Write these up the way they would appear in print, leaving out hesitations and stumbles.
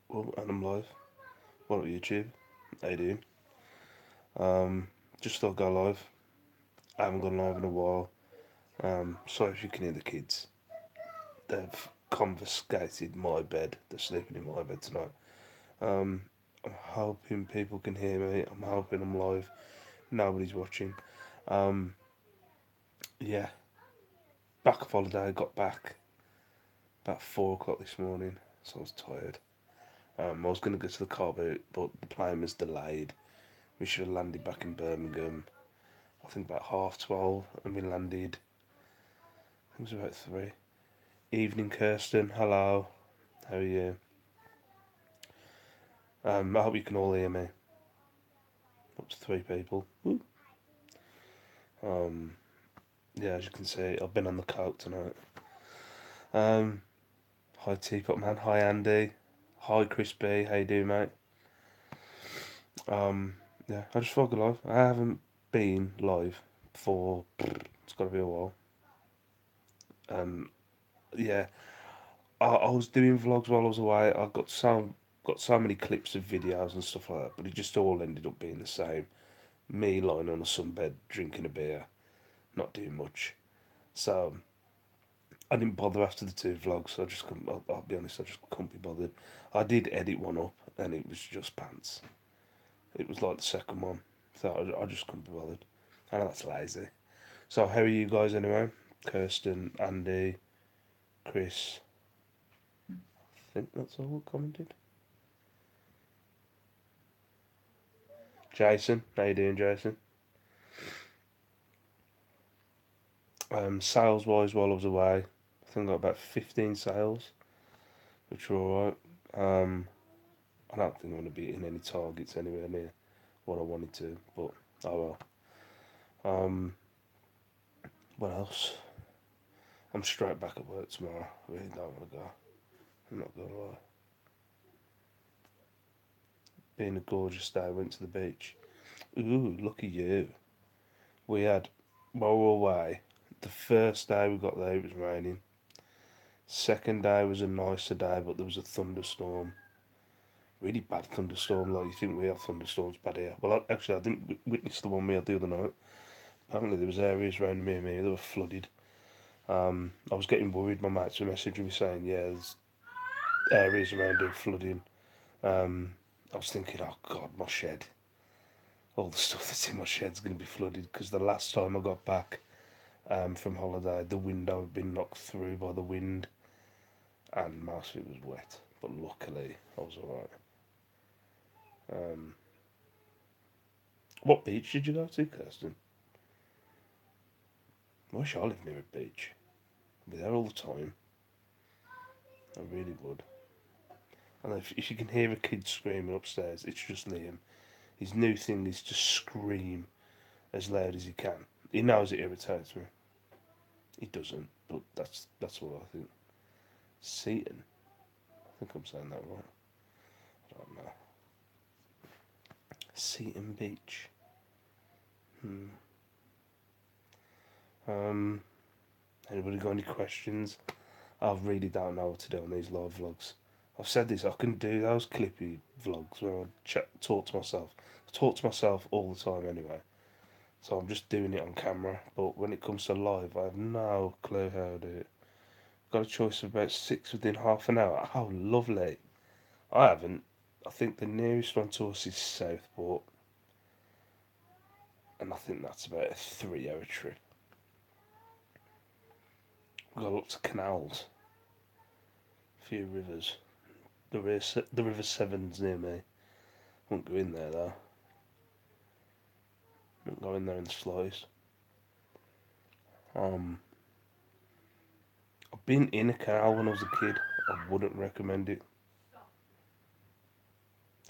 Well, and I'm live. What up, YouTube? How you doing? Um, just thought I'd go live. I haven't gone live in a while. Sorry if you can hear the kids. They've confiscated my bed. They're sleeping in my bed tonight. Um, I'm hoping people can hear me. I'm hoping I'm live. Nobody's watching. Um, yeah, back off holiday. Got back about 4 o'clock this morning, so I was tired. I was going to go to the car boot, but the plane was delayed. We should have landed back in Birmingham, I think about 12:30, and we landed. I think it was about 3. Evening, Kirsten. Hello. How are you? I hope you can all hear me. Up to 3 people. Woo. Um, yeah, as you can see, I've been on the coke tonight. Um, Hi Teapot Man. Hi Andy. Hi Chris B. How you doing, mate? Um, yeah, I just thought I'd go live. I haven't been live for it's got to be a while. Um, yeah, I was doing vlogs while I was away. I got so many clips of videos and stuff like that, but it just all ended up being the same. Me lying on a sunbed drinking a beer, not doing much. So I didn't bother after the 2 vlogs. I just couldn't. I'll be honest. I just couldn't be bothered. I did edit one up, and it was just pants. It was like the second one, so I just couldn't be bothered. I know that's lazy. So how are you guys anyway? Kirsten, Andy, Chris. I think that's all commented. Jason, how you doing, Jason? Sales wise, while I was away, I think I got about 15 sales, which were alright. I don't think I'm going to be hitting any targets anywhere near what I wanted to, but oh well. What else? I'm straight back at work tomorrow. I really don't want to go. I'm not going to lie. Being a gorgeous day, I went to the beach. Ooh, lucky you. We had, while we were away, the first day we got there, it was raining. Second day was a nicer day, but there was a thunderstorm. Really bad thunderstorm, like you think we have thunderstorms bad here. Well, actually, I didn't witness the one we had the other night. Apparently, there was areas around me that were flooded. I was getting worried. My mates were messaging me saying, "Yeah, there's areas around here flooding." I was thinking, "Oh God, my shed! All the stuff that's in my shed's going to be flooded." Because the last time I got back from holiday, the window had been knocked through by the wind, and most of it was wet. But luckily, I was alright. Um, what beach did you go to, Kirsten? I wish I lived near a beach. I'd be there all the time. I really would. And if you can hear a kid screaming upstairs, it's just Liam. His new thing is to scream as loud as he can. He knows it irritates me. He doesn't, but that's what I think. Seaton. I think I'm saying that right. I don't know. Seaton Beach. Hmm. Um. Anybody got any questions? I really don't know what to do on these live vlogs. I've said this. I can do those clippy vlogs where I talk to myself. I talk to myself all the time anyway. So I'm just doing it on camera. But when it comes to live, I have no clue how to do it. Got a choice of about 6 within half an hour. How lovely. I haven't. I think the nearest one to us is Southport. And I think that's about a 3 hour trip. We've got lots of canals. A few rivers. The River Severn's near me. Won't go in there though. Won't go in there in the slightest. Um, I've been in a canal when I was a kid. I wouldn't recommend it.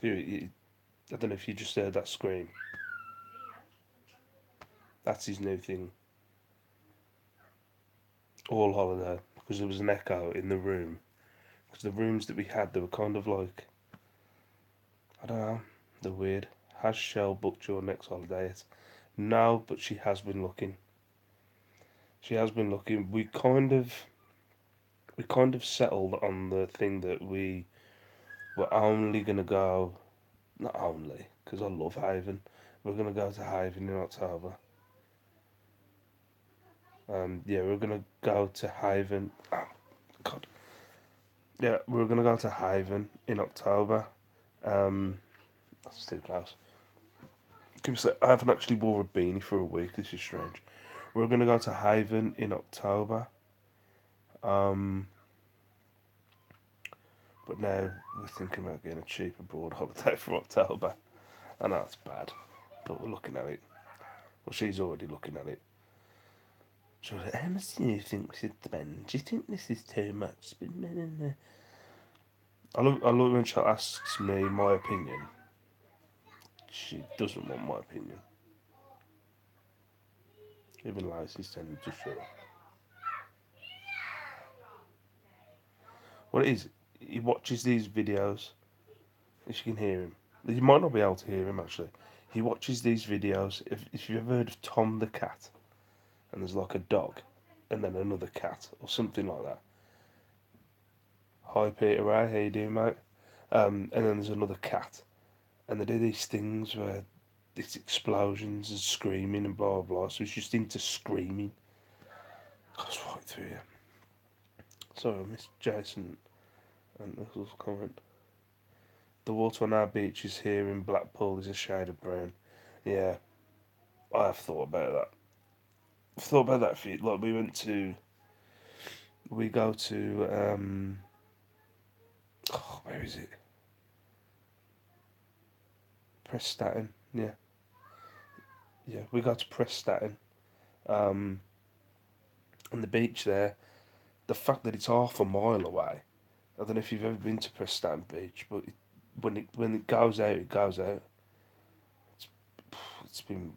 I don't know if you just heard that scream. That's his new thing. All holiday. Because there was an echo in the room. Because the rooms that we had, they were kind of like, I don't know, they're weird. Has Shell booked your next holiday yet? No, but she has been looking. She has been looking. We kind of settled on the thing that we we're only gonna go. Not only because I love Haven. We're gonna go to Haven in October. Yeah, we're gonna go to Haven. Oh God. Yeah, we're gonna go to Haven in October. Um, that's too close. I haven't actually wore a beanie for a week. This is strange. We're gonna go to Haven in October. Um, but now we're thinking about getting a cheap abroad holiday for October. I know it's bad, but we're looking at it. Well, she's already looking at it. So, how much do you think we should spend? Do you think this is too much? I love when she asks me my opinion. She doesn't want my opinion. Even Lacey's telling me to shut up. What it is, he watches these videos. If you can hear him, you might not be able to hear him actually. He watches these videos. If you've ever heard of Tom the cat, and there's like a dog, and then another cat or something like that. Hi Peter Ray, how you doing, mate? And then there's another cat, and they do these things where it's explosions and screaming and blah blah blah. So he's just into screaming. Goes right through you. Sorry, I missed Jason and Nichols' comment. The water on our beaches here in Blackpool is a shade of brown. Yeah, I have thought about that. I've thought about that for you. Like we go to where is it? Prestatyn. Yeah, yeah. We go to Prestatyn. Um, and the beach there. The fact that it's half a mile away. I don't know if you've ever been to Prestatyn Beach, but when it goes out, it goes out. It's it's been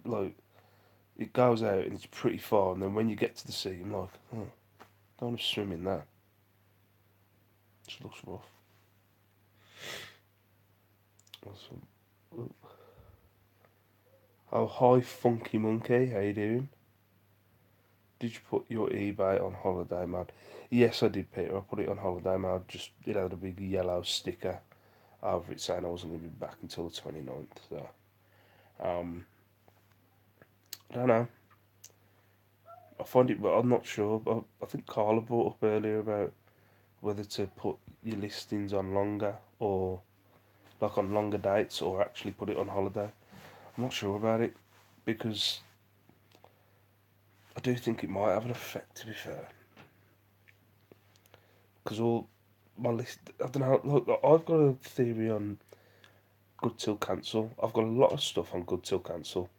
like it goes out and it's pretty far, and then when you get to the sea, I'm like, oh, don't want to swim in that. It just looks rough. Awesome. Oh, hi, Funky Monkey. How you doing? Did you put your eBay on holiday mode? Yes, I did, Peter. I put it on holiday mode. Just it had a big yellow sticker over it saying I wasn't going to be back until the 29th. So, um, I don't know. I find it, but I'm not sure. But I think Carla brought up earlier about whether to put your listings on longer or like on longer dates or actually put it on holiday. I'm not sure about it because I do think it might have an effect. To be fair, because all my list, I don't know. Look, I've got a theory on good till cancel. I've got a lot of stuff on good till cancel,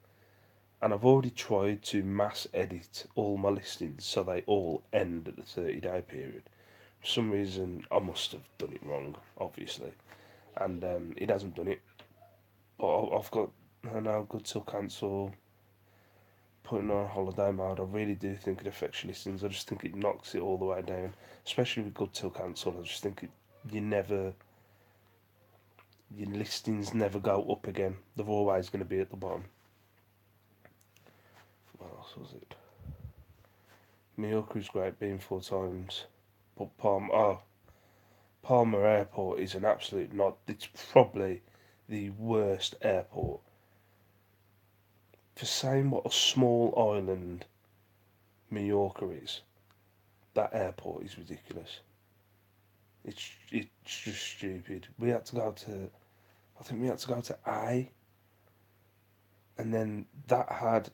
and I've already tried to mass edit all my listings so they all end at the 30-day period. For some reason, I must have done it wrong, obviously, and it hasn't done it. But I've got I know good till cancel. Putting on holiday mode, I really do think it affects your listings. I just think it knocks it all the way down, especially with good till cancel. I just think you never, your listings never go up again. They're always going to be at the bottom. What else was it? Mallorca is great being 4 times, but Palma Airport is an absolute not. It's probably the worst airport. For saying what a small island Mallorca is, that airport is ridiculous. It's just stupid. We had to go to, I think we had to go to I, and then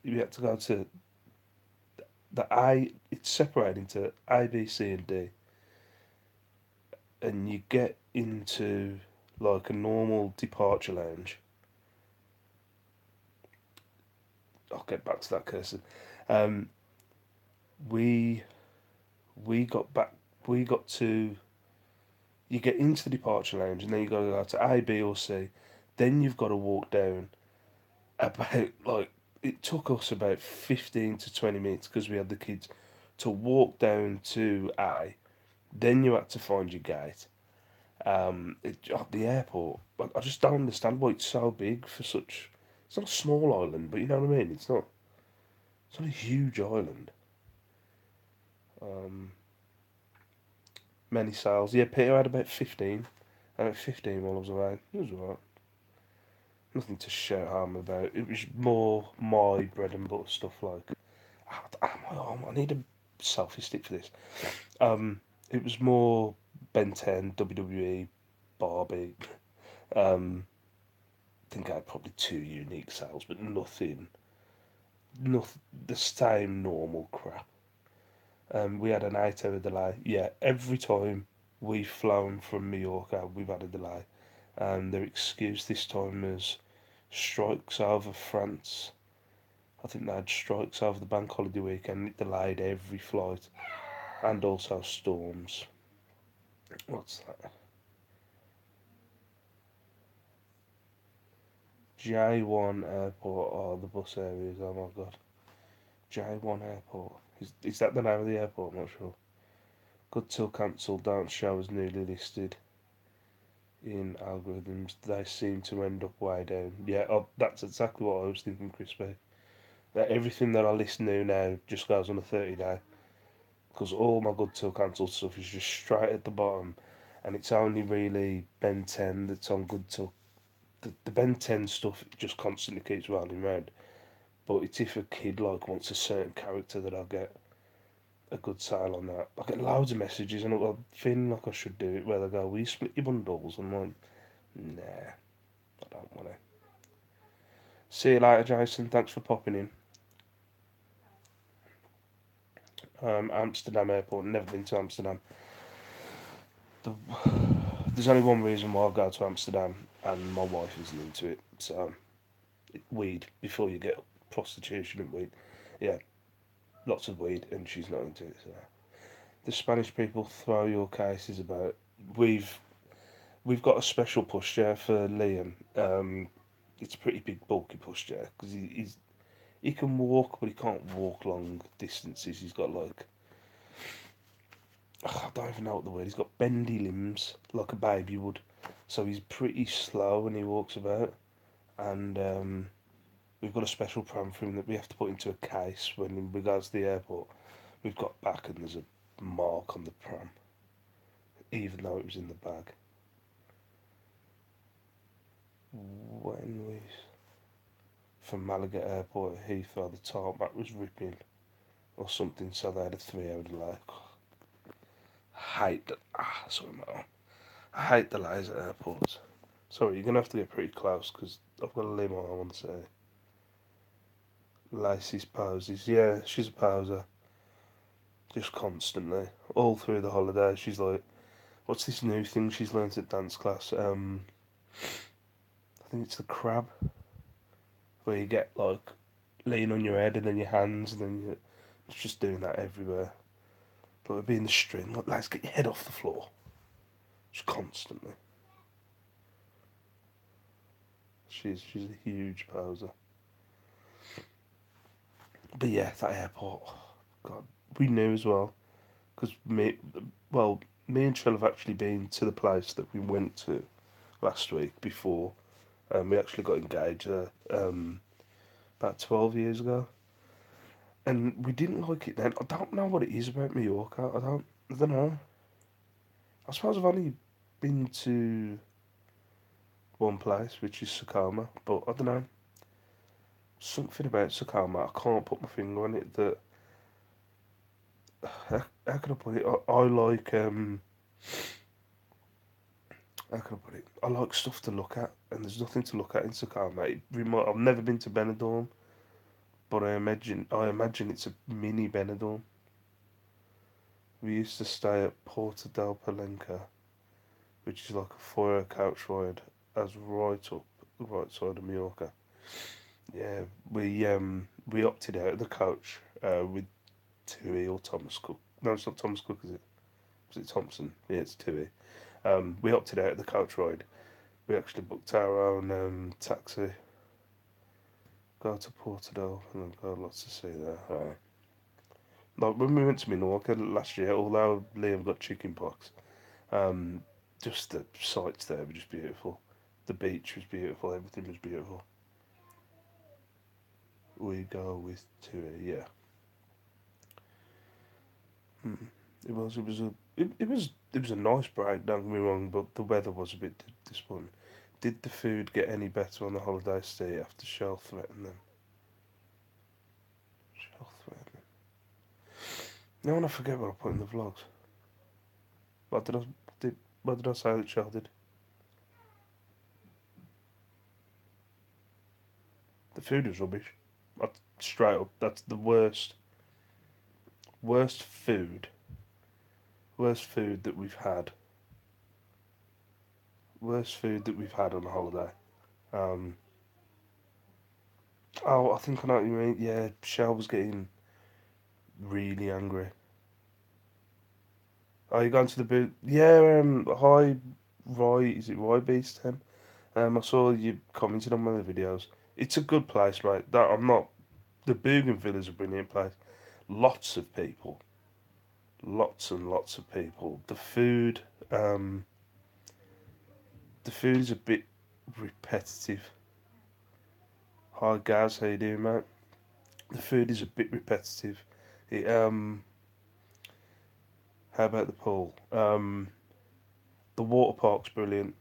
we had to go to the I. It's separated into A, B, C, and D, and you get into like a normal departure lounge. I'll get back to that cursor. Um, we we got back. We got to. You get into the departure lounge, and then you got to go to A, B, or C. Then you've got to walk down about like it took us about 15 to 20 minutes because we had the kids to walk down to A. Then you had to find your gate. The airport. I just don't understand why it's so big for such. It's not a small island, but you know what I mean. It's not. It's not a huge island. Um, Many sales. Yeah, Peter had about 15. And at 15 while I was away, it was alright. Nothing to shout home about. It was more my bread and butter stuff like. I need a selfie stick for this. It was more Ben 10, WWE, Barbie. Um, I think I had probably two unique sales, but nothing, the same normal crap. We had an 8 hour delay. Yeah, every time we've flown from Mallorca, we've had a delay. And their excuse this time is strikes over France. I think they had strikes over the bank holiday weekend. It delayed every flight, and also storms. What's that? J1 Airport. Oh, the bus areas. Oh my god. J1 Airport. Is that the name of the airport? I'm not sure. Good till cancelled. Don't show as newly listed in algorithms. They seem to end up way down. Yeah, that's exactly what I was thinking, Crispy. That everything that I list now just goes on a 30-day. Because all my good till cancelled stuff is just straight at the bottom. And it's only really Ben 10 that's on good till. The Ben 10 stuff just constantly keeps rolling round. But it's if a kid like wants a certain character that I'll get a good sale on that. I get loads of messages and I'm feeling like I should do it where they go, will you split your bundles? I'm like, nah, I don't want to. See you later, Jason. Thanks for popping in. Amsterdam Airport. Never been to Amsterdam. The, there's only one reason why I go to Amsterdam, and my wife isn't into it. So, weed before you get prostitution and weed. Yeah, lots of weed, and she's not into it. So, the Spanish people throw your cases about. We've we've got a special pushchair for Liam. It's a pretty big, bulky pushchair because he can walk, but he can't walk long distances. He's got like I don't even know what the word. He's got bendy limbs like a baby would, so he's pretty slow when he walks about. And we've got a special pram for him that we have to put into a case when we go to the airport. We've got back and there's a mark on the pram, even though it was in the bag. When we from Malaga Airport at Heathrow, the tarmac was ripping or something, so they had a 3 hour delay. Hate that. Sorry, mate. I hate delays at airports. Sorry, you're gonna have to get pretty close because I've got a limo I want to say. Lacey's poses. Yeah, she's a poser. Just constantly. All through the holiday, she's like, what's this new thing she's learnt at dance class? I think it's the crab, where you get like lean on your head and then your hands and then you. It's just doing that everywhere. Like being the string, like, let's get your head off the floor. Just constantly. She's a huge poser. But yeah, that airport. God, we knew as well because me and Trill have actually been to the place that we went to last week before. We actually got engaged about 12 years ago, and we didn't like it then. I don't know what it is about Mallorca. I don't know. I suppose I've only been to one place, which is Sakama, but I don't know. Something about Sakama, I can't put my finger on it. That how can I put it? I like how can I put it? I like stuff to look at, and there's nothing to look at in Sakama. I've never been to Benidorm, but I imagine it's a mini Benidorm. We used to stay at Porta del Palenque, which is like a 4 hour couch ride, as right up the right side of Mallorca. Yeah, we opted out of the coach with Tui or Thomas Cook. No, it's not Thomas Cook, is it? Was it Thompson? Yeah, it's Tui. We opted out of the coach ride. We actually booked our own taxi. Go to Portadell and then got lots to see there. Like when we went to Menorca last year, although Liam got chicken pox, um, just the sights there were just beautiful. The beach was beautiful. Everything was beautiful. We go with Tui, yeah. Hmm. It was it was a nice break. Don't get me wrong, but the weather was a bit disappointing. Did the food get any better on the holiday stay after Shell threatened them? Shell threatened them. No, and I forget what I put in the vlogs. What did I did? What did I say that Shell did? The food was rubbish. Straight up, that's the worst food, worst food that we've had, worst food that we've had on a holiday. Um, oh, I think I know what you mean. Yeah, Shell was getting really angry. Oh, you going to the boot? Yeah, hi, Roy. Is it Roy Beast 10? I saw you commented on one of the videos. It's a good place, mate. That I'm not. The Bougainville is a brilliant place. Lots of people, lots and lots of people. Um, the food is a bit repetitive. Hi, Gaz. How you doing, mate? The food is a bit repetitive. It, how about the pool? The water park's brilliant.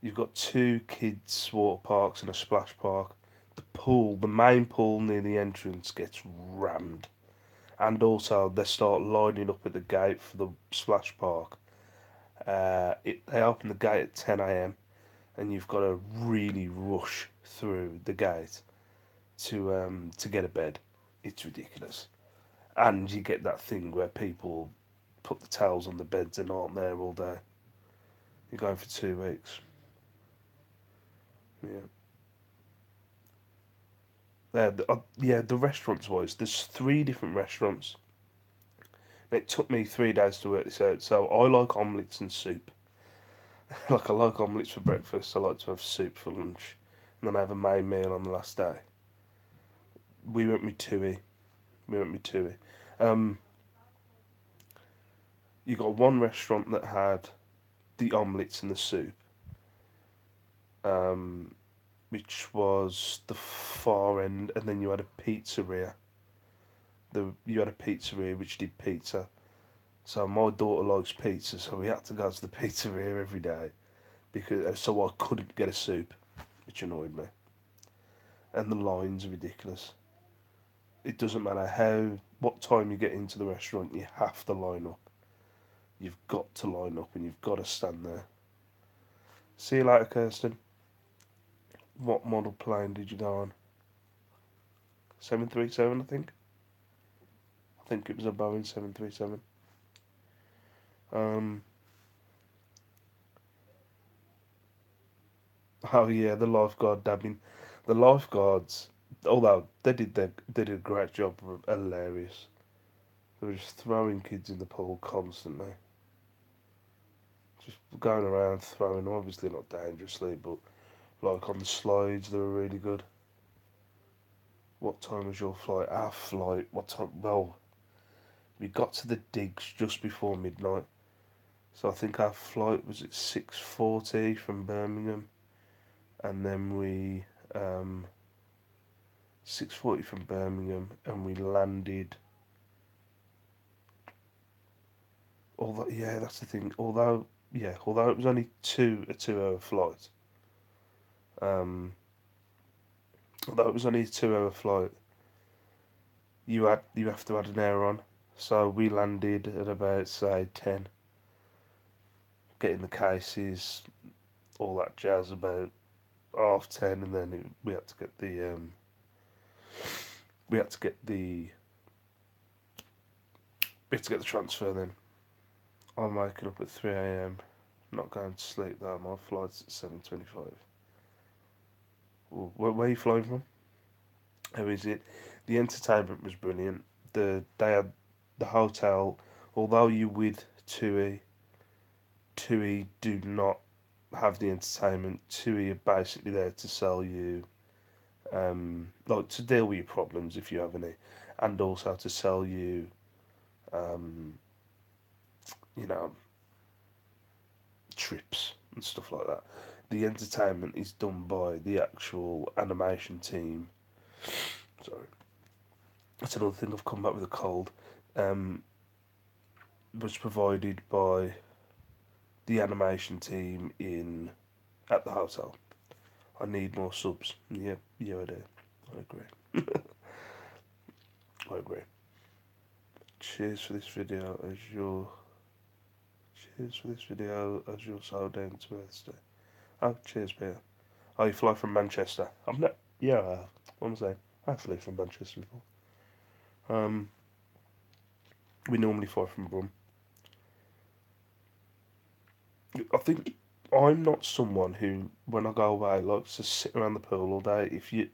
You've got two kids' water parks and a splash park. The pool, the main pool near the entrance, gets rammed. And also, they start lining up at the gate for the splash park. They open the gate at 10 a.m. and you've got to really rush through the gate to get a bed. It's ridiculous. And you get that thing where people put the towels on the beds and aren't there all day. You're going for 2 weeks. Yeah. Yeah, the restaurants wise, there's three different restaurants. It took me 3 days to work this out. So I like omelettes and soup. Like I like omelettes for breakfast. I like to have soup for lunch, and then I have a main meal on the last day. We went with Tui. We went with Tui. Um, you got one restaurant that had the omelettes and the soup, um, which was the far end, and then you had a pizzeria. You had a pizzeria which did pizza. So my daughter likes pizza, so we had to go to the pizzeria every day because so I couldn't get a soup, which annoyed me. And the lines are ridiculous. It doesn't matter what time you get into the restaurant, you have to line up. You've got to line up and you've got to stand there. See you later, Kirsten. What model plane did you go on? 737, I think. I think it was a Boeing 737. Um, oh yeah, the lifeguard dabbing. The lifeguards, although they did a great job, were hilarious. They were just throwing kids in the pool constantly, just going around throwing. Obviously not dangerously, but like on the slides, they were really good. What time was your flight? Our flight. What time? Well, we got to the digs just before midnight, so I think our flight was at 6:40 from Birmingham, and then we 6:40 from Birmingham, and we landed. Although yeah, that's the thing. Although it was only a 2 hour flight. Um, although it was only a 2 hour flight, you have to add an hour on. So we landed at about say 10, getting the cases, all that jazz about 10:30, and then we had to get the we had to get the transfer. Then I'm waking up at 3 a.m. Not going to sleep though. My flight's at 7:25. Where are you flying from? How is it? The entertainment was brilliant. They had the hotel. Although you with TUI do not have the entertainment. TUI are basically there to sell you, like to deal with your problems if you have any, and also to sell you, um, you know, trips and stuff like that. The entertainment is done by the actual animation team. Sorry, that's another thing. I've come back with a cold. Um, was provided by the animation team in at the hotel. I need more subs. Yep, yeah, I do. I agree. I agree. Cheers for this video as you're. Cheers for this video as you're so down to earth today. Oh, cheers, Peter. Oh, you fly from Manchester. I'm not. Yeah, what am I saying? I flew from Manchester before. Um, we normally fly from Brum. I think I'm not someone who, when I go away, likes to sit around the pool all day. If you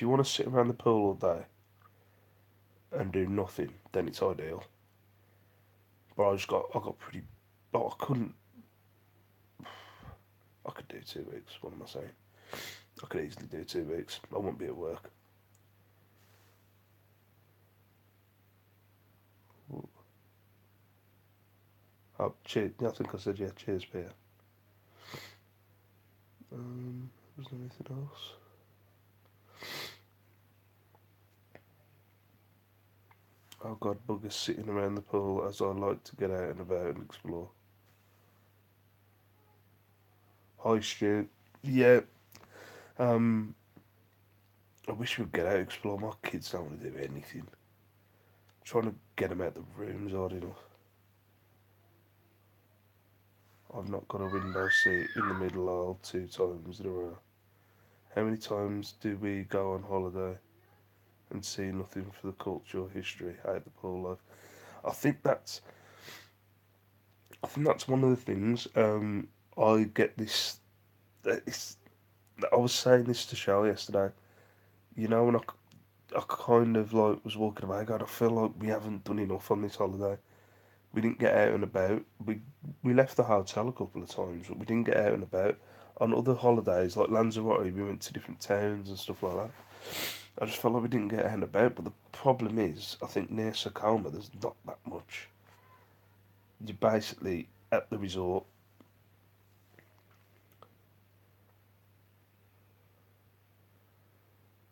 want to sit around the pool all day and do nothing, then it's ideal. But I got pretty, but I couldn't. I could do 2 weeks. What am I saying? I could easily do 2 weeks. I wouldn't be at work. Oh, cheers. I think I said yeah. Cheers, Peter. Was there anything else? Oh God, buggers sitting around the pool as I like to get out and about and explore. Hi, Stu. Yeah. Um, I wish we'd get out and explore. My kids don't want to do anything. Trying to get them out the room's hard enough. I've not got a window seat in the middle aisle 2 times in a row. How many times do we go on holiday and see nothing for the culture or history out the pool life? I think that's I think that's one of the things. I get this. It's, I was saying this to Shell yesterday. You know, when I kind of like was walking away, God, I feel like we haven't done enough on this holiday. We didn't get out and about. We left the hotel a couple of times, but we didn't get out and about. On other holidays, like Lanzarote, we went to different towns and stuff like that. I just felt like we didn't get out and about. But the problem is, I think near Sakoma, there's not that much. You're basically at the resort.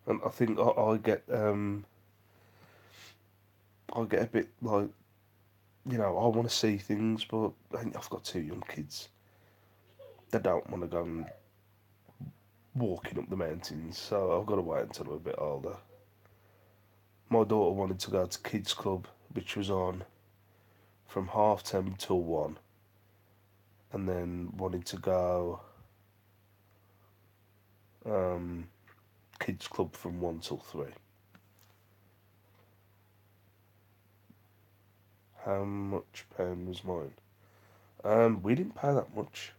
And I think I get a bit like, I want to see things, but I think I've got 2 young kids. They don't want to go and walking up the mountains, so I've got to wait until I'm a bit older. My daughter wanted to go to kids club, which was on from 10:30 till 1, and then wanted to go um, kids club from 1 till 3. How much pound was mine? We didn't pay that much.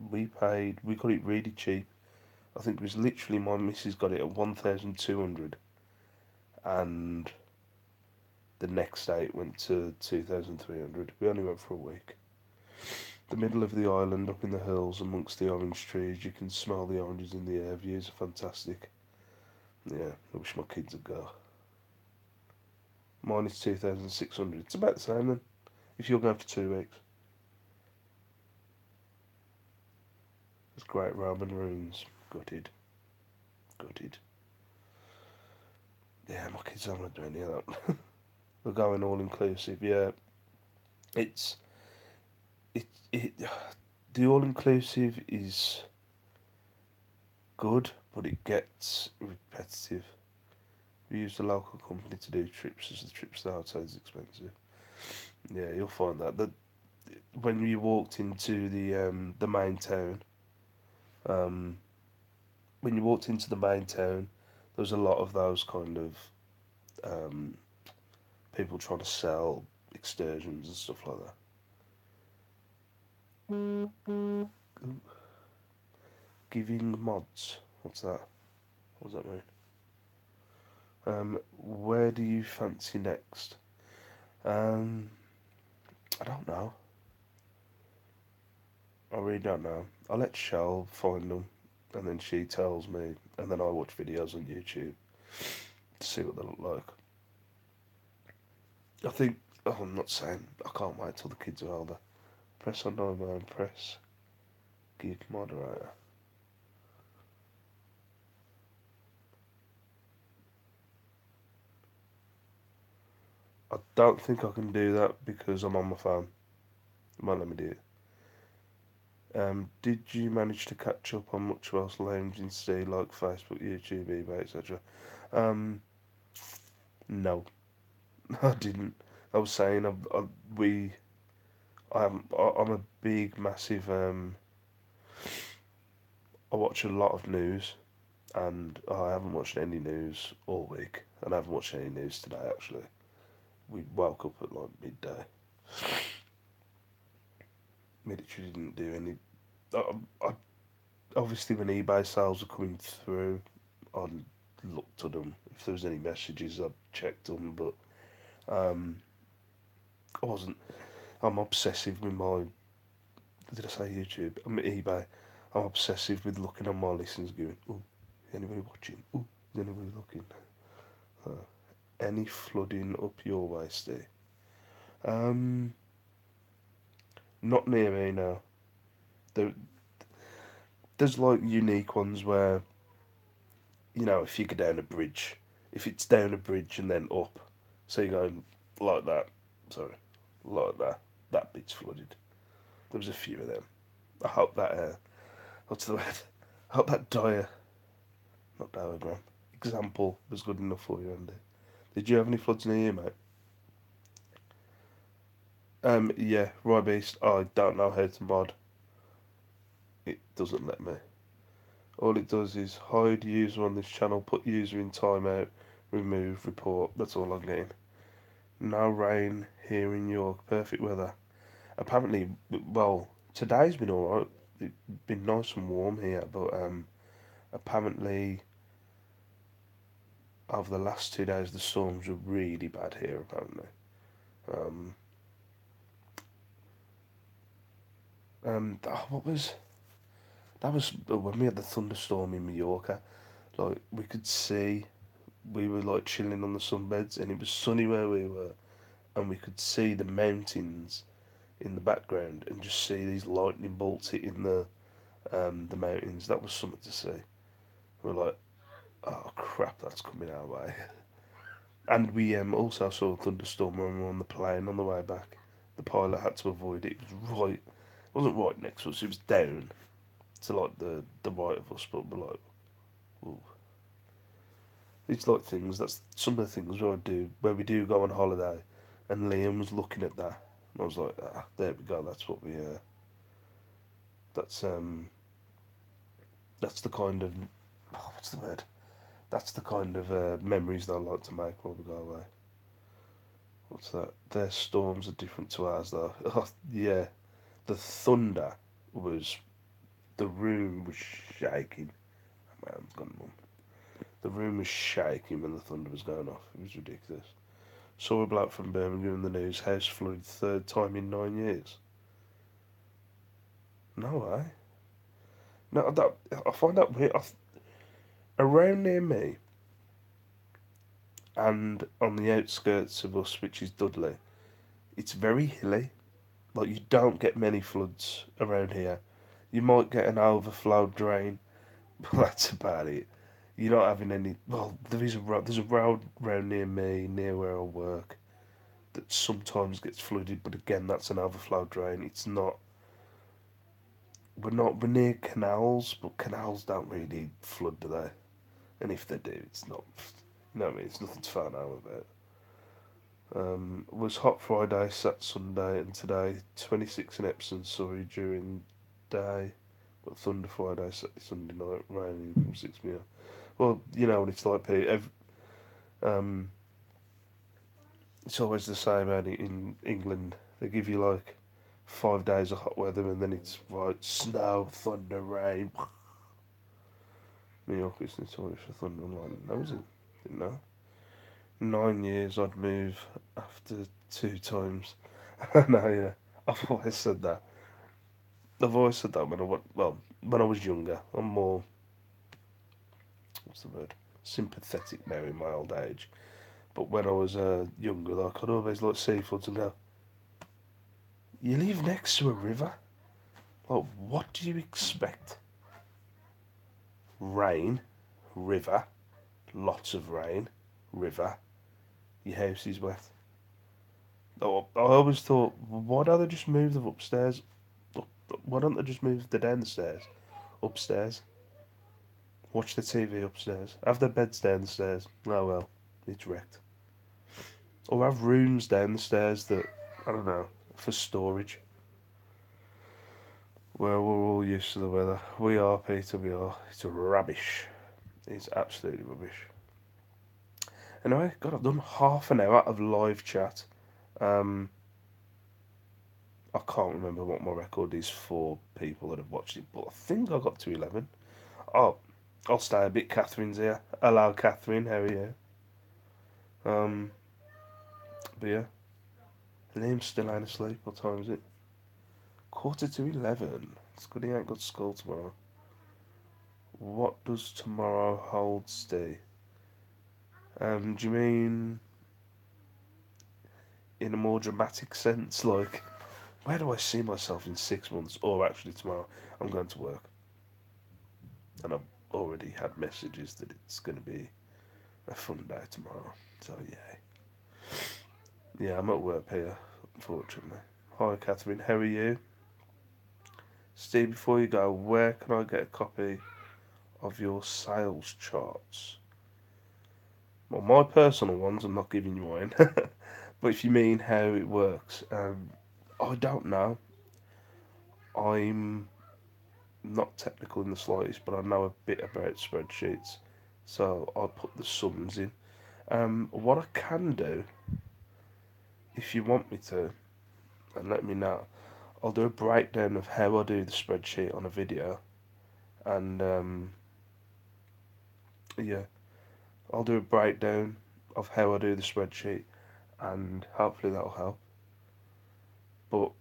We got it really cheap. I think it was literally my missus got it at 1,200, and the next day it went to 2,300. We only went for a week. The middle of the island, up in the hills amongst the orange trees, you can smell the oranges in the air. Views are fantastic. Yeah, I wish my kids would go. Mine is 2,600. It's about the same then, if you're going for 2 weeks. It's great Roman ruins. Gutted. Gutted. Yeah, my kids don't want to do any of that. We're going all inclusive. Yeah, it's it. The all inclusive is good, but it gets repetitive. We use the local company to do trips, as the trips to the hotel is expensive. Yeah, you'll find that when you walked into the main town, um, when you walked into the main town, there was a lot of those kind of um, people trying to sell excursions and stuff like that. Giving mods. What's that? What does that mean? Where do you fancy next? I don't know. I really don't know. I let Shell find them, and then she tells me, and then I watch videos on YouTube to see what they look like. I think. Oh, I'm not saying. I can't wait till the kids are older. Press on number and press give moderator. I don't think I can do that because I'm on my phone. It won't let me do it. Did you manage to catch up on much else lounging today, like Facebook, YouTube, eBay, etc.? Um, no, I didn't. I was saying we. I'm a big, massive. I watch a lot of news, and I haven't watched any news all week, and I haven't watched any news today. Actually, we woke up at like midday. We literally didn't do any. I obviously when eBay sales were coming through, I looked at them. If there was any messages, I checked them, but um, I wasn't. I'm obsessive with my. Did I say YouTube? I'm at eBay. I'm obsessive with looking on my listings, going, "Oh, is anybody watching? Oh, is anybody looking?" Uh, any flooding up your way, Steve? Um, not near me now. There, there's like unique ones where if you go down a bridge, if it's down a bridge and then up, so you're going like that, sorry, like that, that bit's flooded. There was a few of them. I hope that, what's the word? I hope that not diagram, example was good enough for you, Andy. Did you have any floods near you, mate? Yeah, right beast. I don't know how to mod. It doesn't let me. All it does is hide user on this channel, put user in timeout, remove, report. That's all I'm getting. No rain here in York. Perfect weather. Apparently, well, today's been alright. It's been nice and warm here, but apparently, over the last 2 days, the storms were really bad here. Apparently, um, what was that? Was when we had the thunderstorm in Mallorca. Like we could see, we were like chilling on the sunbeds, and it was sunny where we were, and we could see the mountains in the background, and just see these lightning bolts hitting the mountains. That was something to see. We're like, oh crap, that's coming our way. And we also saw a thunderstorm when we were on the plane on the way back. The pilot had to avoid it. It was right. It wasn't right next to us. It was down to like the right of us. But we're like, ooh. It's like things. That's some of the things where we do go on holiday, and Liam was looking at that, and I was like, there we go. That's what we. That's that's the kind of what's the word? That's the kind of memories that I like to make while we go away. What's that? Their storms are different to ours, though. Oh, yeah, the thunder was. The room was shaking. Man's gone mum. The room was shaking when the thunder was going off. It was ridiculous. Saw a bloke from Birmingham in the news. House flooded third time in 9 years. No way. No, I find that weird. Around near me and on the outskirts of us, which is Dudley, it's very hilly. Like you don't get many floods around here. You might get an overflow drain, but that's about it. You're not having any. Well, there is a road. There's a road round near me, near where I work, that sometimes gets flooded. But again, that's an overflow drain. It's not. We're near canals, but canals don't really flood, do they? And if they do, it's not. You know what I mean? It's nothing to find out about. Was Hot Friday, Sat Sunday, and today 26 in Epsom, Surrey during day, but Thunder Friday, Saturday, Sunday night, raining from 6 p.m. Well, you know what it's like, Pete. Um, it's always the same out in England. They give you like 5 days of hot weather, and then it's right snow, thunder, rain. New York is notorious for thunder and lightning. That was it. Didn't know. 9 years I'd move after 2 times. No, yeah. I've always said that. I've always said that when I was younger. I'm more, what's the word? Sympathetic now in my old age. But when I was younger, like, I'd always like seafoods and go, you live next to a river? Like, what do you expect? Rain, river, lots of rain, river, your house is wet. Oh, I always thought, why don't they just move them upstairs? Why don't they just move the down the stairs upstairs? Watch the TV upstairs. Have their beds down the stairs. Oh well, it's wrecked. Or have rooms down the stairs that, I don't know, for storage. Well, we're all used to the weather. We are, Peter, we are. It's rubbish. It's absolutely rubbish. Anyway, God, I've done half an hour of live chat. Um, I can't remember what my record is for people that have watched it, but I think I got to 11. Oh, I'll stay a bit. Catherine's here. Hello, Catherine. How are you? Um, but yeah, Liam's still ain't asleep. What time is it? Quarter to 11. It's good he ain't got school tomorrow. What does tomorrow hold, Steve? Do you mean in a more dramatic sense? Like, where do I see myself in 6 months? Or actually, tomorrow I'm going to work. And I've already had messages that it's going to be a fun day tomorrow. So, yeah. Yeah, I'm at work here, unfortunately. Hi, Catherine. How are you? Steve, before you go, where can I get a copy of your sales charts? Well, my personal ones, I'm not giving you mine. But if you mean how it works, I don't know. I'm not technical in the slightest, but I know a bit about spreadsheets. So I'll put the sums in. What I can do, if you want me to, and let me know, I'll do a breakdown of how I do the spreadsheet on a video. And yeah, I'll do a breakdown of how I do the spreadsheet, and hopefully that'll help. But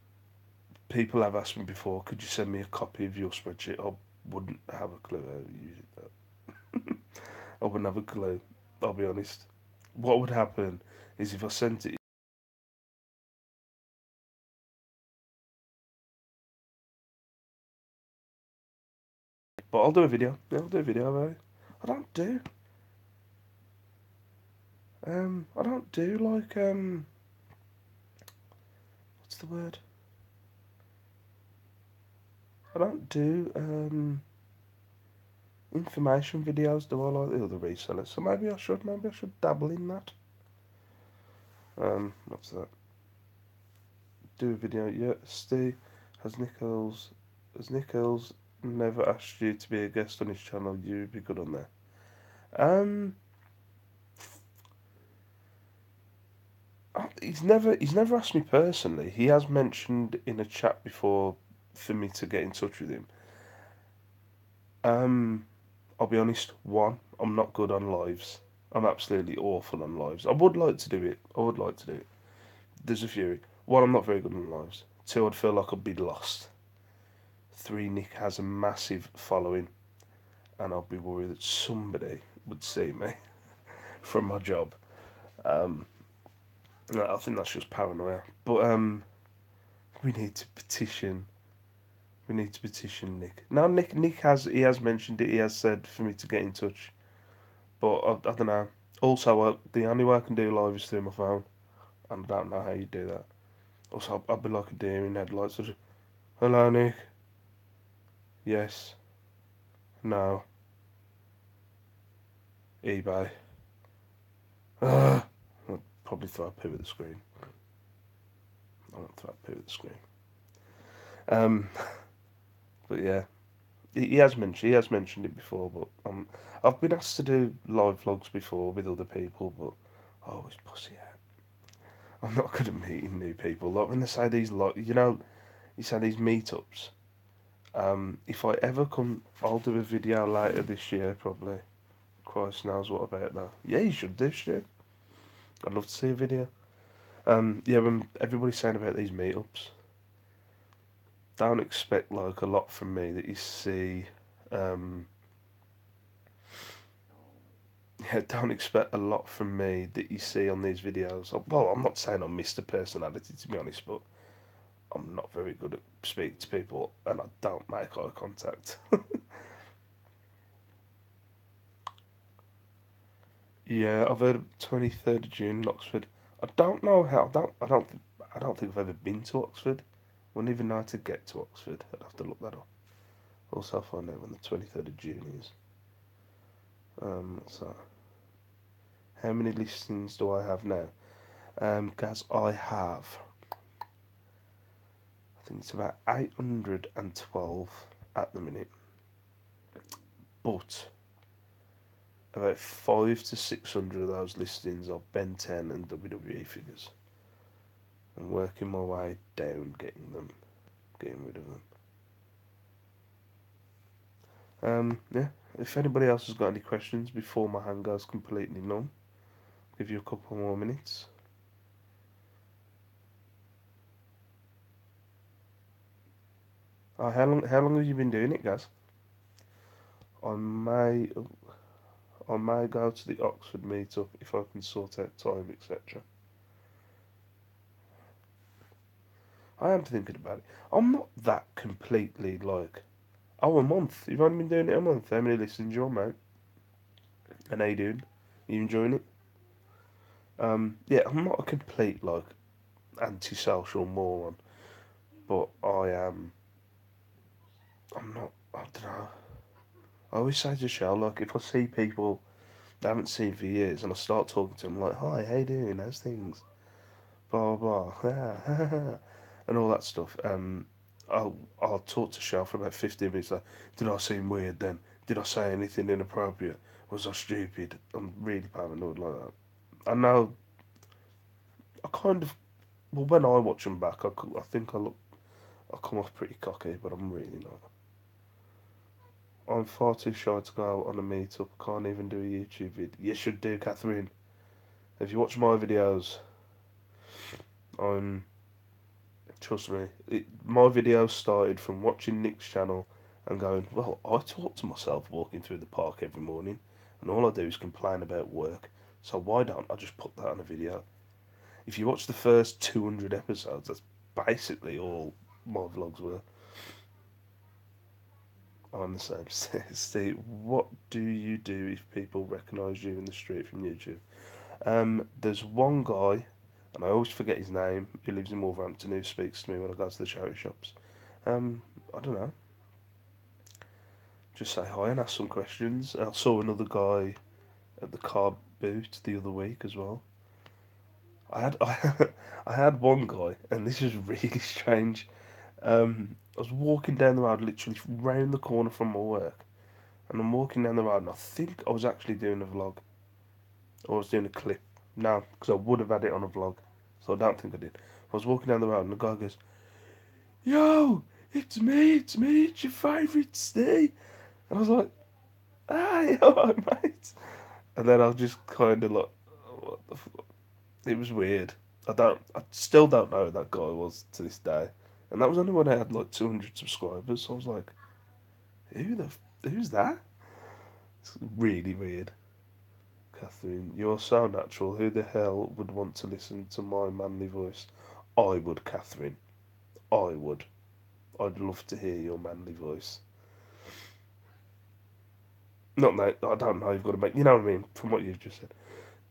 people have asked me before, could you send me a copy of your spreadsheet? I wouldn't have a clue how to use it. I wouldn't have a clue. I'll be honest. What would happen is if I sent it, but I'll do a video. Yeah, I'll do a video about it. I don't do. I don't do like what's the word? I don't do information videos. Do I like the other resellers? So maybe I should. Maybe I should dabble in that. What's that? Do a video. Yeah, Steve has Nichols never asked you to be a guest on his channel? You'd be good on there. Um, he's never asked me personally. He has mentioned in a chat before for me to get in touch with him. Um, I'll be honest. One, I'm not good on lives. I'm absolutely awful on lives. I would like to do it. I would like to do it. There's a few. One, I'm not very good on lives. Two, I'd feel like I'd be lost. Three, Nick has a massive following, and I'll be worried that somebody would see me from my job. Um, I think that's just paranoia. But we need to petition. We need to petition Nick. Now Nick has mentioned it. He has said for me to get in touch, but I don't know. Also, the only way I can do live is through my phone, and I don't know how you do that. Also, I'd be like a deer in headlights. Just, hello, Nick. Yes. No. eBay. I'd probably throw a poo at the screen. I won't throw a poo at the screen. Um, but yeah, he has mentioned it before. But I've been asked to do live vlogs before with other people, but I always pussy out. I'm not good at meeting new people. Like when they say these, like you say these meetups. If I ever come, I'll do a video later this year probably. Christ knows what about that. Yeah, you should do shit. I'd love to see a video. Yeah, when everybody's saying about these meetups, don't expect like a lot from me that you see. Um, yeah, don't expect a lot from me that you see on these videos. Well, I'm not saying I'm Mr. Personality to be honest, but I'm not very good at speaking to people, and I don't make eye contact. Yeah, I've heard of 23rd of June in Oxford. I don't know how. I don't think I've ever been to Oxford. Wouldn't even know how to get to Oxford. I'd have to look that up. Also, I'll find out when the 23rd of June is. So how many listings do I have now? Guys, I have. I think it's about 812 at the minute, but about 5 to 600 of those listings are Ben 10 and WWE figures. I'm working my way down, getting rid of them. Yeah. If anybody else has got any questions before my hand goes completely numb, I'll give you a couple more minutes. Oh, how long have you been doing it, guys? I may I may go to the Oxford meetup if I can sort out time, etc. I am thinking about it. I'm not that completely like. Oh, a month. You've only been doing it a month. How many listens you on, mate? And how you doing? You enjoying it? Yeah, I'm not a complete like antisocial moron, but I am. I'm not. I don't know. I always say to Shell, like, if I see people I haven't seen for years and I start talking to them, like, hi, how you doing? How's things? Blah blah blah, and all that stuff. I'll talk to Shell for about 15 minutes. Like, did I seem weird then? Did I say anything inappropriate? Was I stupid? I'm really paranoid like that. I know. I kind of. Well, when I watch them back, I think I come off pretty cocky, but I'm really not. I'm far too shy to go out on a meetup. I can't even do a YouTube vid. You should do, Catherine. If you watch my videos, I'm trust me. My videos started from watching Nick's channel and going, well, I talk to myself walking through the park every morning, and all I do is complain about work. So why don't I just put that on a video? If you watch the first 200 episodes, that's basically all my vlogs were. On the same. Steve, what do you do if people recognise you in the street from YouTube? There's one guy, and I always forget his name, who lives in Wolverhampton, who speaks to me when I go to the charity shops. I don't know. Just say hi and ask some questions. I saw another guy at the car boot the other week as well. I had one guy, and this is really strange. I was walking down the road, literally round the corner from my work, and I'm walking down the road, and I think I was actually doing a vlog, or I was doing a clip. No, because I would have had it on a vlog, so I don't think I did. I was walking down the road, and the guy goes, "Yo, it's me, it's your favourite Steve." And I was like, "Hey, alright, mate." And then I was just kind of like, what the fuck? It was weird. I still don't know who that guy was to this day. And that was only when I had like 200 subscribers. So I was like, who's that? It's really weird. Catherine, you're so natural. Who the hell would want to listen to my manly voice? I would, Catherine. I would. I'd love to hear your manly voice. Not that I don't know. You've got to make. You know what I mean. From what you've just said.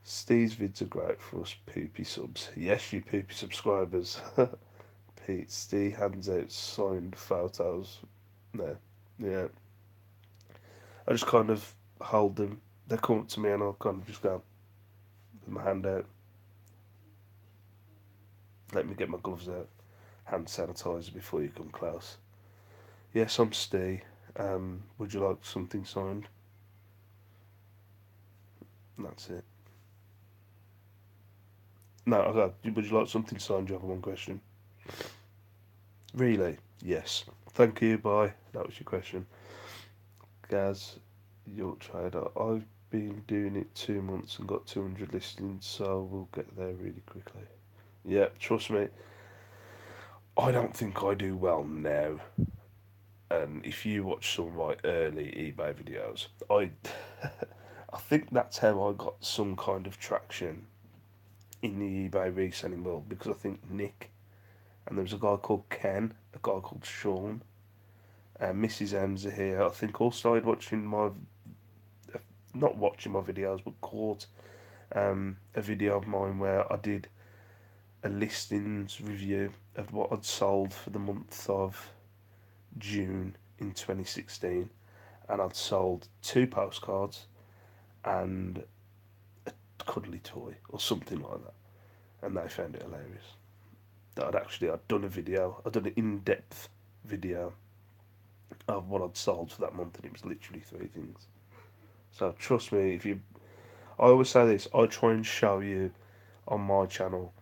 Steve's vids are great for us poopy subs. Yes, you poopy subscribers. Pete, Steve hands out signed photos. No, yeah. I just kind of hold them. They come up to me and I'll kind of just go with my hand out. Let me get my gloves out. Hand sanitizer before you come close. Yes, I'm Steve. Would you like something signed? That's it. No, okay. Would you like something signed? Do you have one question? Really? Yes. Thank you. Bye. That was your question. Gaz, York Trader. I've been doing it 2 months and got 200 listings, so we'll get there really quickly. Yeah, trust me. I don't think I do well now. And if you watch some of my early eBay videos, I think that's how I got some kind of traction in the eBay reselling world because I think Nick and there was a guy called Ken, a guy called Sean, and Mrs. M's are here. I think all started watching my, not watching my videos, but caught a video of mine where I did a listings review of what I'd sold for the month of June in 2016, and I'd sold 2 postcards and a cuddly toy or something like that, and they found it hilarious. That I'd done a video, I'd done an in-depth video of what I'd sold for that month, and it was literally 3 things. So trust me, if you, I always say this, I try and show you on my channel.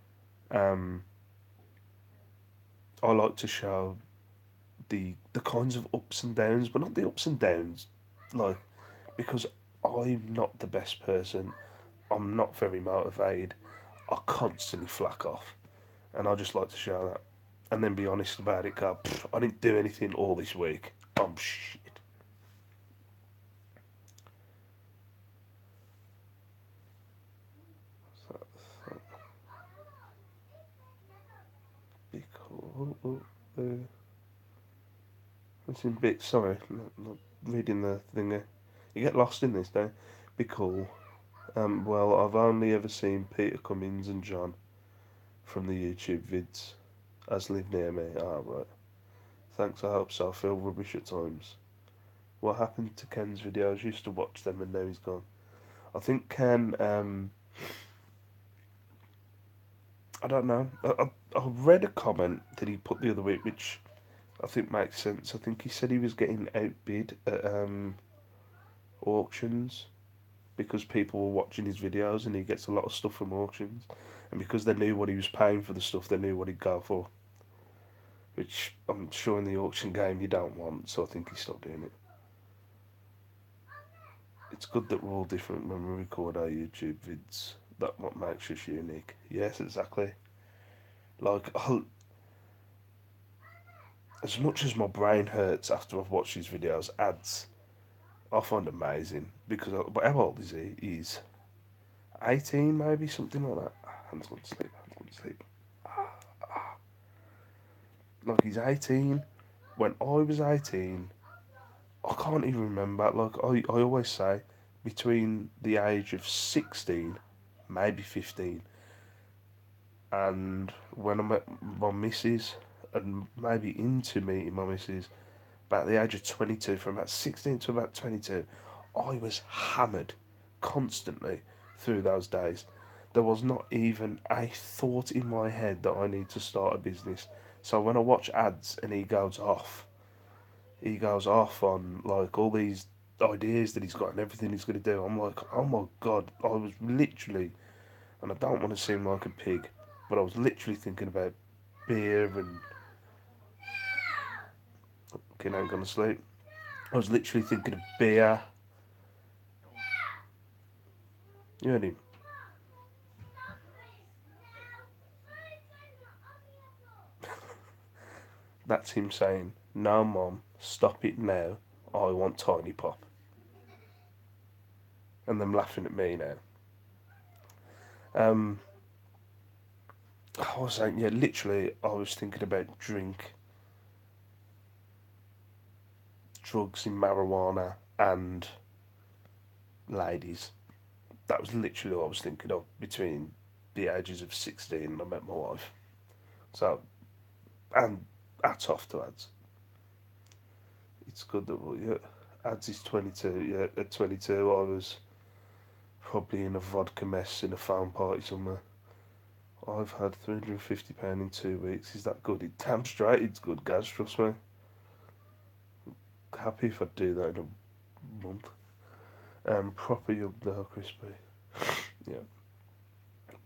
Um, I like to show the kinds of ups and downs, but not the ups and downs, like, because I'm not the best person. I'm not very motivated. I constantly flack off, and I just like to show that, and then be honest about it. Go, I didn't do anything all this week. I'm shit. So, so, be cool. It's in bit. Sorry, not reading the thing there. You get lost in this, don't you? Be cool. Well, I've only ever seen Peter Cummins and John from the YouTube vids as live near me. Ah, right. Thanks, I hope so. I feel rubbish at times. What happened to Ken's videos? Used to watch them and now he's gone. I think Ken, I don't know. I read a comment that he put the other week, which I think makes sense. I think he said he was getting outbid at auctions because people were watching his videos and he gets a lot of stuff from auctions. And because they knew what he was paying for the stuff, they knew what he'd go for. Which I'm sure in the auction game you don't want, so I think he stopped doing it. It's good that we're all different when we record our YouTube vids. That's what makes us unique. Yes, exactly. Like, as much as my brain hurts after I've watched these videos, ads I find amazing because but how old is he? He's 18, maybe something like that. Hands gone to sleep. Hands gone to sleep. Like he's 18. When I was 18, I can't even remember. Like I always say, between the age of 16, maybe 15, and when I met my missus, and maybe into meeting my missus, about the age of 22, from about 16 to about 22, I was hammered constantly through those days. There was not even a thought in my head that I need to start a business. So when I watch ads and he goes off on like all these ideas that he's got and everything he's going to do. I'm like, oh my god, I was literally, and I don't want to seem like a pig, but I was literally thinking about beer and. Okay, now I'm going to sleep. I was literally thinking of beer. You heard him. That's him saying, "No, mom, stop it now. I want Tiny Pop." And them laughing at me now. Um, I was saying, yeah, literally, I was thinking about drink, drugs, and marijuana, and ladies. That was literally what I was thinking of between the ages of 16 and I met my wife. So, and hats off to ads. It's good that, well, yeah, ads is 22. Yeah, at 22, I was probably in a vodka mess in a farm party somewhere. I've had £350 in 2 weeks. Is that good? It damn straight it's good, guys. Trust me. Happy if I do that in a month. Proper young now, crispy. Yeah.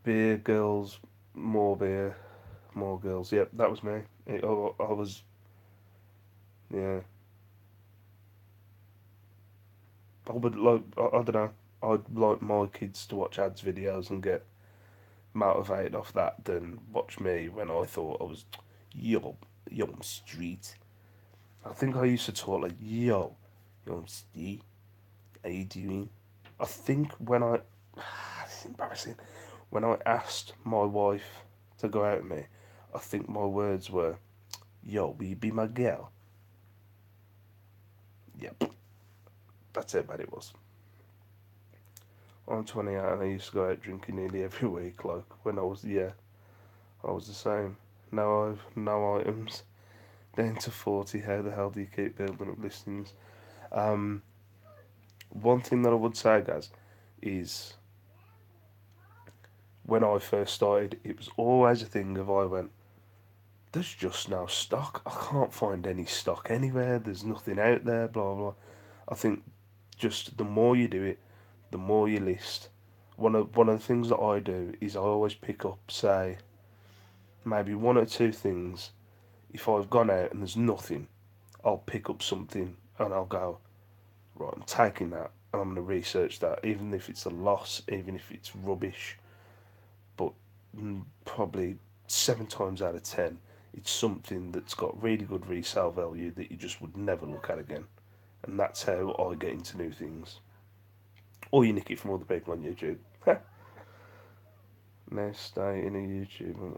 Beer, girls, more beer, more girls. Yep, that was me. I was, yeah. I would like, I don't know. I'd like my kids to watch ads videos and get motivated off that than watch me when I thought I was, yo, I'm street. I think I used to talk like, yo, I'm Steve. How you doing? I think when I, it's embarrassing. When I asked my wife to go out with me, I think my words were, "Yo, will you be my girl?" Yep, that's it. But it was. I'm 28 and I used to go out drinking nearly every week. Like when I was, yeah, I was the same. Now I've no items. Down to 40. How the hell do you keep building up listings? Um, One thing that I would say, guys, is when I first started, it was always a thing of I went, there's just no stock. I can't find any stock anywhere. There's nothing out there, blah, blah. I think just the more you do it, the more you list. One of the things that I do is I always pick up, say, maybe one or two things. If I've gone out and there's nothing, I'll pick up something and I'll go, right, I'm taking that and I'm going to research that, even if it's a loss, even if it's rubbish. But probably 7 times out of 10, it's something that's got really good resale value that you just would never look at again. And that's how I get into new things. Or you nick it from other people on YouTube. Now stay in a YouTube.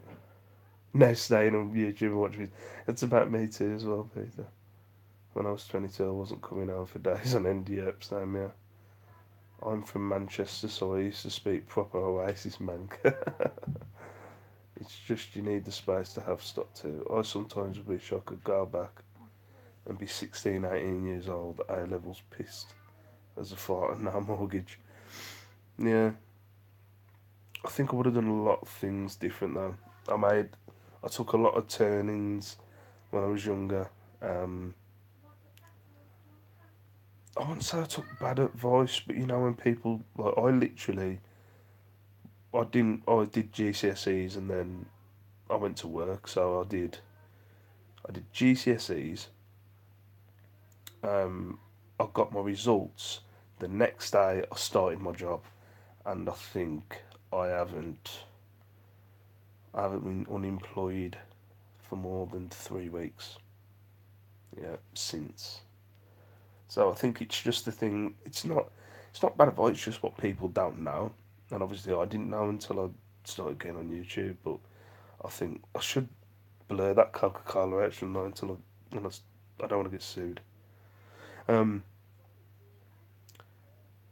Now stay in a YouTube and watch me. It's about me too as well, Peter. When I was 22, I wasn't coming home for days on end. Yep, same, yeah. I'm from Manchester, so I used to speak proper Oasis man. It's just you need the space to have stock too. I sometimes wish I could go back and be 16, 18 years old, A levels pissed as a fart and no mortgage. Yeah, I think I would have done a lot of things different though. I took a lot of turnings when I was younger. Um, I wouldn't say I took bad advice, but you know when people like I did GCSEs and then I went to work, so I did GCSEs. Um, I got my results. The next day I started my job, and I think I haven't I haven't been unemployed for more than 3 weeks. Yeah, since. So I think it's just the thing. It's not bad advice. It's just what people don't know, and obviously I didn't know until I started getting on YouTube. But I think I should blur that Coca Cola out from now until I don't want to get sued. Um,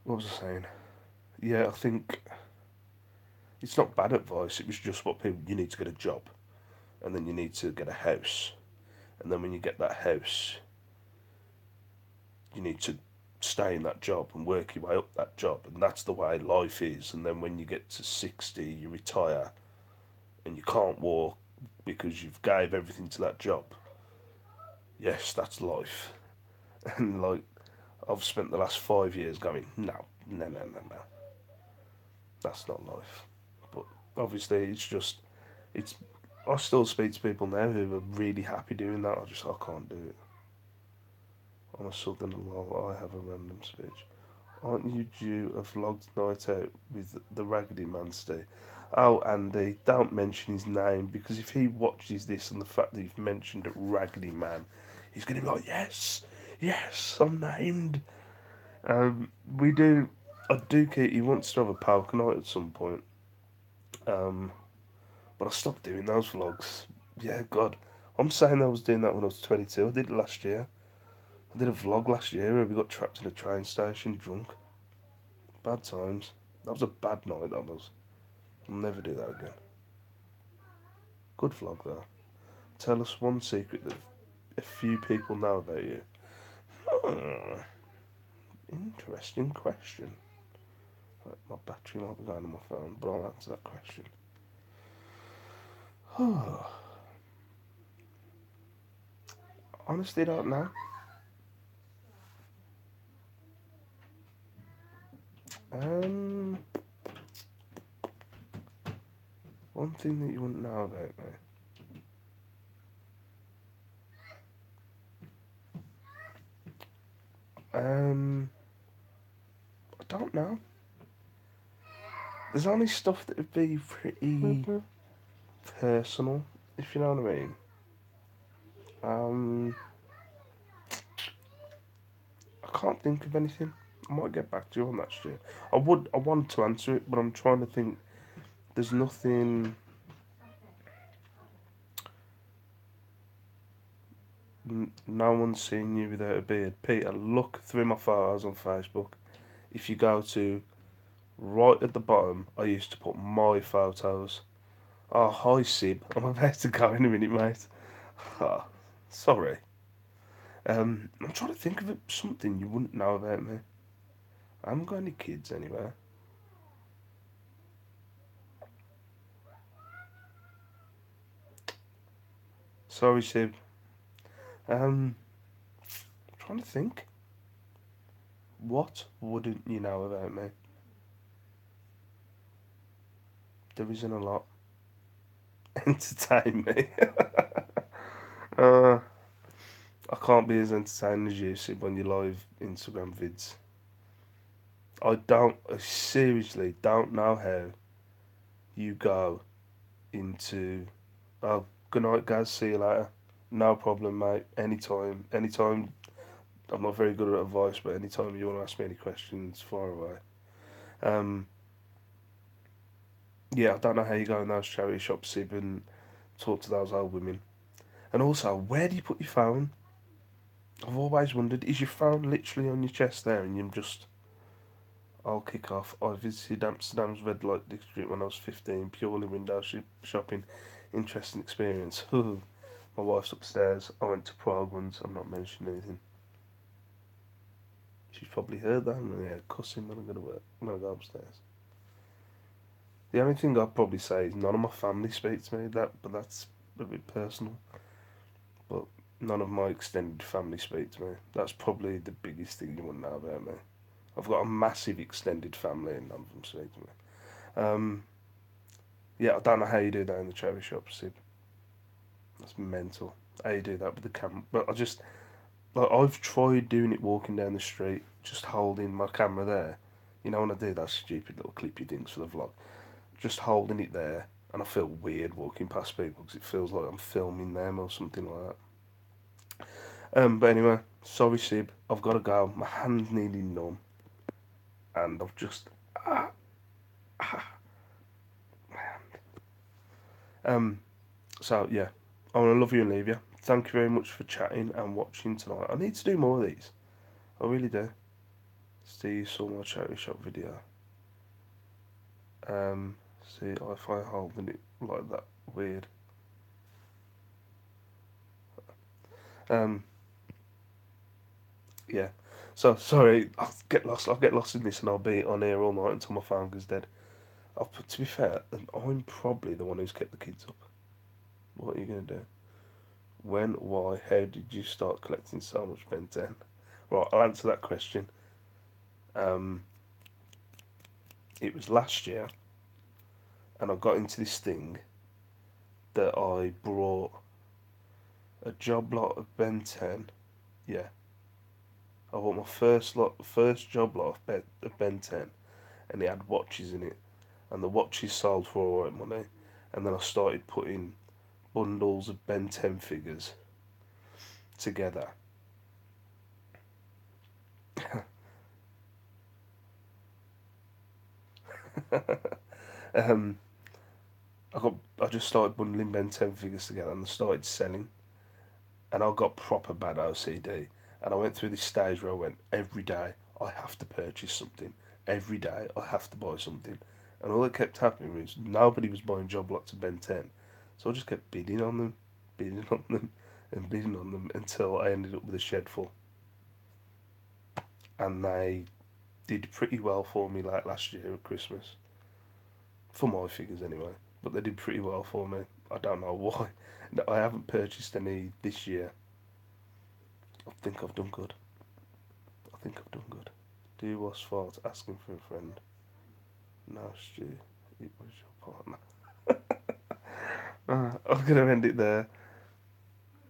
what was I saying? Yeah, I think it's not bad advice. It was just what people. You need to get a job, and then you need to get a house, and then when you get that house, you need to stay in that job and work your way up that job, and that's the way life is. And then when you get to 60, you retire, and you can't walk because you've gave everything to that job. Yes, that's life. And like I've spent the last 5 years going, no, no, no, no, no, that's not life. But obviously, it's. I still speak to people now who are really happy doing that. I can't do it. I'm a southern lol. I have a random speech. Aren't you due a vlogged night out with the Raggedy Man, Steve? Oh, Andy, don't mention his name because if he watches this and the fact that you've mentioned Raggedy Man, he's going to be like, yes, yes, I'm named. We do. I do keep. He wants to have a power night at some point. Um, but I stopped doing those vlogs. Yeah, God. I'm saying I was doing that when I was 22. I did it last year. I did a vlog last year where we got trapped in a train station drunk. Bad times. That was a bad night, that was. I'll never do that again. Good vlog, though. Tell us one secret that a few people know about you. Hmm, interesting question. Right, my battery might be going on my phone, but I'll answer that question. Honestly, don't know. Um, One thing that you wouldn't know about me. Um, I don't know. There's only stuff that would be pretty personal, if you know what I mean. Um, I can't think of anything. I might get back to you on that shit. I want to answer it, but I'm trying to think. There's nothing. No one's seen you without a beard. Peter, look through my photos on Facebook. If you go to right at the bottom, I used to put my photos. Oh, hi, Sib. I'm about to go in a minute, mate. Oh, sorry. I'm trying to think of something you wouldn't know about me. I haven't got any kids anyway. Sorry, Sib. I'm trying to think. What wouldn't you know about me? There isn't a lot. Entertain me. uh, I can't be as entertaining as you, Sib, on your live Instagram vids. I seriously don't know how you go into. Oh, good night, guys. See you later. No problem, mate. Anytime. Anytime. I'm not very good at advice, but anytime you want to ask me any questions, far away. Um, yeah, I don't know how you go in those charity shops, Sib, and talk to those old women. And also, where do you put your phone? I've always wondered, is your phone literally on your chest there and you just. I'll kick off. I visited Amsterdam's red light district when I was 15, purely window shopping. Interesting experience. My wife's upstairs. I went to Prague once. I'm not mentioning anything. She's probably heard that. I'm yeah, cussing when I go to work. When I go upstairs. The only thing I'd probably say is none of my family speak to me. But that's a bit personal. But none of my extended family speak to me. That's probably the biggest thing you want to know about me. I've got a massive extended family, and none of them speak to me. Um, yeah, I don't know how you do that in the charity shop, Sid. That's mental. How you do that with the camera? But I just like I've tried doing it walking down the street, just holding my camera there. You know when I do that stupid little clippy things for the vlog, just holding it there, and I feel weird walking past people because it feels like I'm filming them or something like that. But anyway, sorry, Sib. I've got to go. My hand's nearly numb, and I've just ah, um. So yeah, I want to love you and leave you. Thank you very much for chatting and watching tonight. I need to do more of these. I really do. See you saw my charity shop video. See if I holding it like that weird. Um, yeah. So sorry, I'll get lost. I'll get lost in this, and I'll be on here all night until my phone goes dead. To be fair, I'm probably the one who's kept the kids up. What are you gonna do? When? Why? How did you start collecting so much Ben 10? Right, I'll answer that question. Um, it was last year, and I got into this thing that I brought a job lot of Ben 10. Yeah, I bought my first job lot of Ben 10, and it had watches in it, and the watches sold for alright money, and then I started putting bundles of Ben 10 figures together. um, I just started bundling Ben 10 figures together, and I started selling, and I got proper bad OCD, and I went through this stage where I went every day I have to purchase something, every day I have to buy something, and all that kept happening was nobody was buying job lots of Ben 10, so I just kept bidding on them, bidding on them, and bidding on them until I ended up with a shed full, and they did pretty well for me like last year at Christmas, for my figures anyway. But they did pretty well for me. I don't know why. I haven't purchased any this year. I think I've done good. I think I've done good. Do was fault asking for a friend. No, Stu, it was your partner. I'm gonna end it there.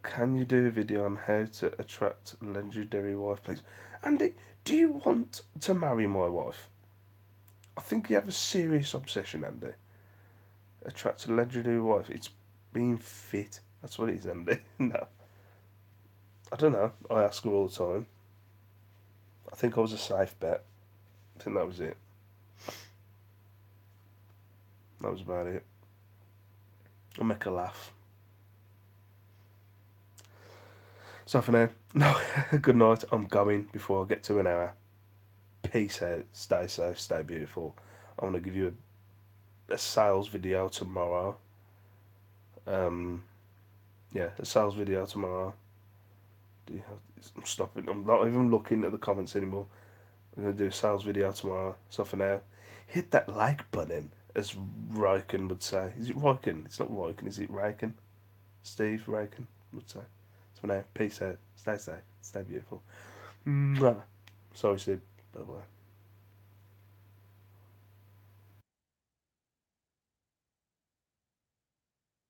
Can you do a video on how to attract legendary wife, please? Andy, do you want to marry my wife? I think you have a serious obsession, Andy. Attract a legendary wife. It's being fit. That's what it is, Andy. No, I don't know. I ask her all the time. I think I was a safe bet. I think that was it. That was about it. I'll make her laugh. So for now, no, good night. I'm going before I get to an hour. Peace out. Stay safe. Stay beautiful. I want to give you a sales video tomorrow. Yeah, a Sal's video tomorrow. I'm stopping. I'm not even looking at the comments anymore. I'm gonna do a Sal's video tomorrow. So for now, hit that like button, as Ryken would say. Is it Ryken? It's not Ryken, is it Ryken? Steve Ryken would say. So for now, peace out. Stay safe. Stay beautiful. Mwah. Sorry, Sid. Bye bye.